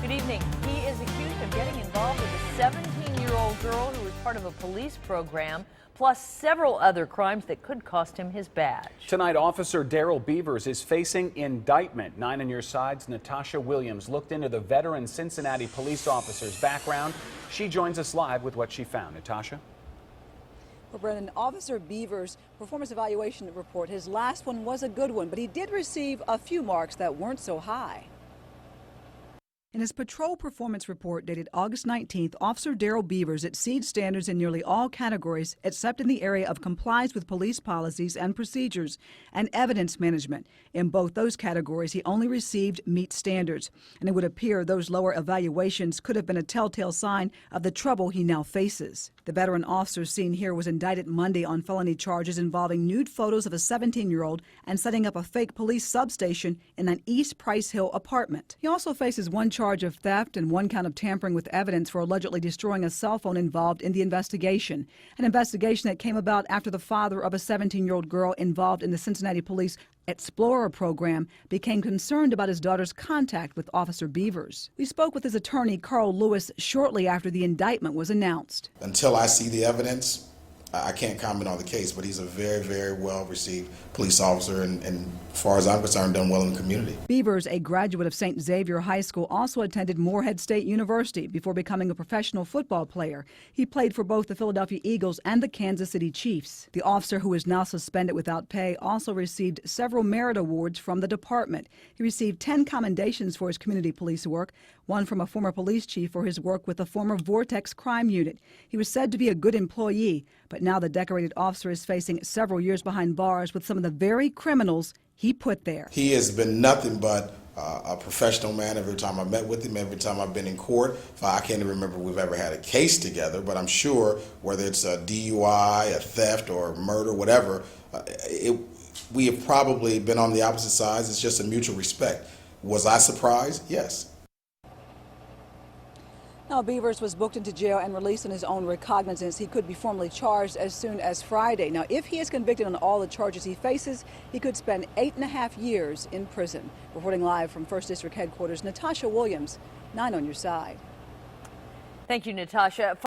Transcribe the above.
Good evening. He is accused of getting involved with a 17-year-old girl who was part of a police program, plus several other crimes that could cost him his badge. Tonight, Officer Daryl Beavers is facing indictment. 9 on your side's Natasha Williams looked into the veteran Cincinnati police officer's background. She joins us live with what she found. Natasha? Well, Brennan, Officer Beavers' performance evaluation report, his last one was a good one, but he did receive a few marks that weren't so high. In his patrol performance report dated August 19th, Officer Daryl Beavers exceeds standards in nearly all categories except in the area of complies with police policies and procedures and evidence management. In both those categories, he only received meet standards, and it would appear those lower evaluations could have been a telltale sign of the trouble he now faces. The veteran officer seen here was indicted Monday on felony charges involving nude photos of a 17-year-old and setting up a fake police substation in an East Price Hill apartment. He also faces one charge of theft and one count of tampering with evidence for allegedly destroying a cell phone involved in the investigation. An investigation that came about after the father of a 17-year-old girl involved in the Cincinnati Police Explorer program became concerned about his daughter's contact with Officer Beavers. We spoke with his attorney, Carl Lewis, shortly after the indictment was announced. Until I see the evidence, I can't comment on the case, but he's a very, very well-received police officer and as far as I'm concerned, done well in the community. Beavers, a graduate of St. Xavier High School, also attended Morehead State University before becoming a professional football player. He played for both the Philadelphia Eagles and the Kansas City Chiefs. The officer, who is now suspended without pay, also received several merit awards from the department. He received 10 commendations for his community police work, one from a former police chief for his work with the former Vortex crime unit. He was said to be a good employee, but now the decorated officer is facing several years behind bars with some of the very criminals he put there. He has been nothing but a professional man. Every time I met with him, every time I've been in court, I can't even remember we've ever had a case together, but I'm sure whether it's a DUI, a theft, or murder, whatever, we have probably been on the opposite sides. It's just a mutual respect. Was I surprised? Yes. Now, Beavers was booked into jail and released on his own recognizance. He could be formally charged as soon as Friday. Now, if he is convicted on all the charges he faces, he could spend 8.5 years in prison. Reporting live from 1st District Headquarters, Natasha Williams, 9 on your side. Thank you, Natasha.